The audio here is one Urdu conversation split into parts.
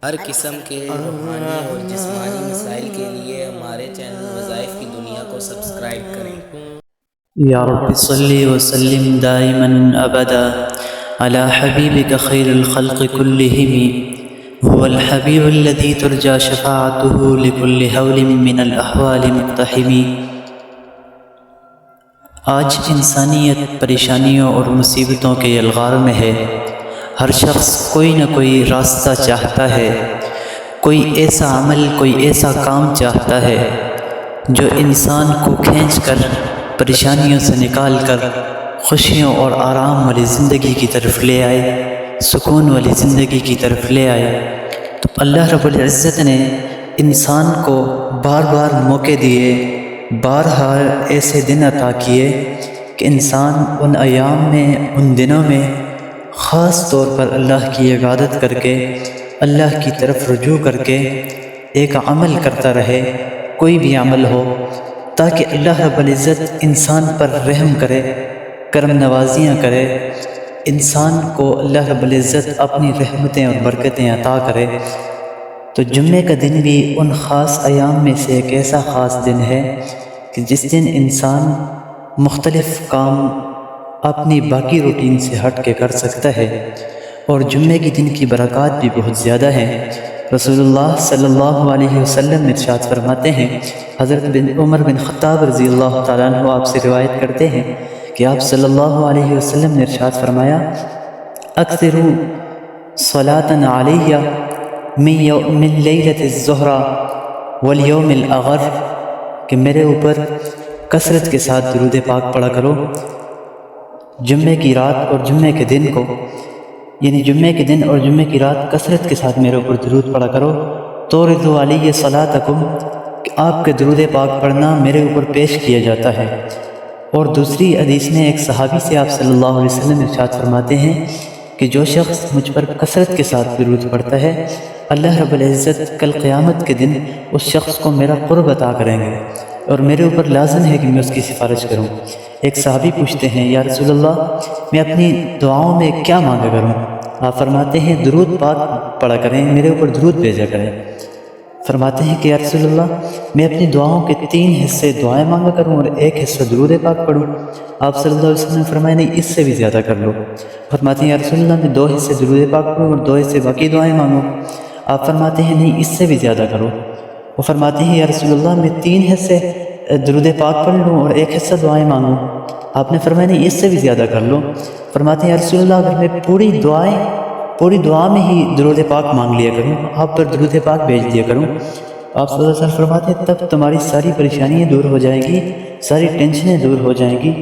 ہر قسم کے روحانی اور جسمانی مسائل کے لیے ہمارے چینل وظائف کی دنیا کو سبسکرائب کریں۔ یا رب صلی وسلم دائما ابدا على حبیبک خیر الخلق كلهم هو الحبیب الذي ترجى شفاعته لكل هول من الاحوال مقتحم۔ آج انسانیت پریشانیوں اور مصیبتوں کے الغار میں ہے۔ ہر شخص کوئی نہ کوئی راستہ چاہتا ہے، کوئی ایسا عمل، کوئی ایسا کام چاہتا ہے جو انسان کو کھینچ کر پریشانیوں سے نکال کر خوشیوں اور آرام والی زندگی کی طرف لے آئے، سکون والی زندگی کی طرف لے آئے۔ تو اللہ رب العزت نے انسان کو بار بار موقع دیے، بارہا ایسے دن عطا کیے کہ انسان ان ایام میں، ان دنوں میں خاص طور پر اللہ کی عبادت کر کے، اللہ کی طرف رجوع کر کے ایک عمل کرتا رہے، کوئی بھی عمل ہو، تاکہ اللہ رب العزت انسان پر رحم کرے، کرم نوازیاں کرے، انسان کو اللہ رب العزت اپنی رحمتیں اور برکتیں عطا کرے۔ تو جمعے کا دن بھی ان خاص ایام میں سے ایک ایسا خاص دن ہے کہ جس دن انسان مختلف کام اپنی باقی روٹین سے ہٹ کے کر سکتا ہے، اور جمعے کی دن کی برکات بھی بہت زیادہ ہیں۔ رسول اللہ صلی اللہ علیہ وسلم ارشاد فرماتے ہیں، حضرت عمر بن خطاب رضی اللہ تعالیٰ عنہ آپ سے روایت کرتے ہیں کہ آپ صلی اللہ علیہ وسلم نے ارشاد فرمایا، اکثروا صلاۃ علیہ من لیلۃ الظہر والیوم الاغر، کہ میرے اوپر کثرت کے ساتھ درود پاک پڑھا کرو جمعے کی رات اور جمعے کے دن کو، یعنی جمعے کے دن اور جمعے کی رات کثرت کے ساتھ میرے اوپر درود پڑھا کرو۔ توردوا علیہ صلاتکم، کہ آپ کے درود پاک پڑھنا میرے اوپر پیش کیا جاتا ہے۔ اور دوسری حدیث میں ایک صحابی سے آپ صلی اللہ علیہ وسلم ارشاد فرماتے ہیں کہ جو شخص مجھ پر کثرت کے ساتھ درود پڑھتا ہے، اللہ رب العزت کل قیامت کے دن اس شخص کو میرا قرب عطا کریں گے، اور میرے اوپر لازم ہے کہ میں اس کی سفارش کروں۔ ایک صحابی پوچھتے ہیں، یا رسول اللہ، میں اپنی دعاؤں میں کیا مانگا کروں؟ آپ فرماتے ہیں درود پاک پڑھا کریں، میرے اوپر درود بھیجا کریں۔ فرماتے ہیں کہ یا رسول اللہ، میں اپنی دعاؤں کے 3 حصے دعائیں مانگا کروں اور 1 حصہ درود پاک پڑھوں؟ آپ صلی اللہ علیہ وسلم نے فرمایا نہیں، اس سے بھی زیادہ کر لو۔ فرماتے ہیں یا رسول اللہ، میں 2 حصے درود پاک پڑھوں اور 2 حصے باقی دعائیں مانگوں؟ آپ فرماتے ہیں نہیں، اس سے بھی زیادہ کرو۔ وہ فرماتے ہیں یا رسول اللہ، میں 3 حصے درود پاک پڑھ لوں اور 1 حصہ دعائیں مانگوں؟ آپ نے فرمایا نہیں، اس سے بھی زیادہ کر لو۔ فرماتے ہیں یا رسول اللہ، اگر میں پوری دعا میں ہی درود پاک مانگ لیا کروں، آپ پر درود پاک بھیج دیا کروں؟ آپ صلی اللہ علیہ وسلم فرماتے ہیں تب تمہاری ساری پریشانیاں دور ہو جائیں گی، ساری ٹینشنیں دور ہو جائیں گی،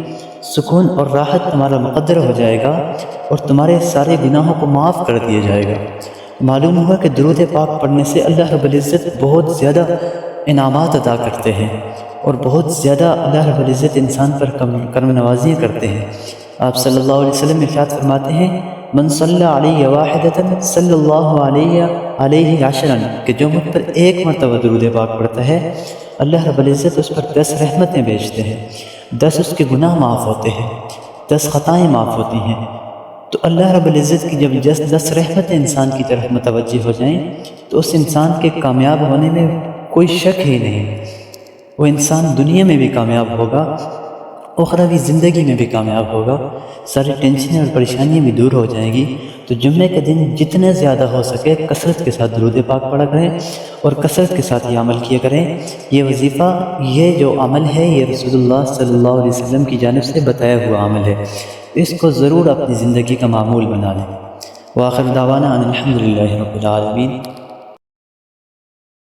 سکون اور راحت تمہارا مقدر ہو جائے گا، اور تمہارے سارے گناہوں کو معاف کر دیا جائے گا۔ معلوم ہوا کہ درود پاک پڑھنے سے اللہ رب العزت بہت زیادہ انعامات عطا کرتے ہیں، اور بہت زیادہ اللہ رب العزت انسان پر کرم نوازیاں کرتے ہیں۔ آپ صلی اللہ علیہ وسلم ارشاد فرماتے ہیں، من صلی علیہ واحدۃ صلی اللہ علیہ عشرا، کہ جو مجھ پر 1 مرتبہ درود پاک پڑھتا ہے، اللہ رب العزت اس پر 10 رحمتیں بھیجتے ہیں، 10 اس کے گناہ معاف ہوتے ہیں، 10 خطائیں معاف ہوتی ہیں۔ تو اللہ رب العزت کی جب 10 رحمتیں انسان کی طرف متوجہ ہو جائیں تو اس انسان کے کامیاب ہونے میں کوئی شک ہی نہیں، وہ انسان دنیا میں بھی کامیاب ہوگا، اخروی زندگی میں بھی کامیاب ہوگا، ساری ٹینشنیں اور پریشانیاں بھی دور ہو جائیں گی۔ تو جمعے کے دن جتنے زیادہ ہو سکے کثرت کے ساتھ درود پاک پڑھا کریں، اور کثرت کے ساتھ یہ عمل کیا کریں۔ یہ وظیفہ، یہ جو عمل ہے، یہ رسول اللہ صلی اللہ علیہ وسلم کی جانب سے بتایا ہوا عمل ہے، اس کو ضرور اپنی زندگی کا معمول بنا لیں۔ وآخر دعوانا ان الحمد للہ رب العالمین۔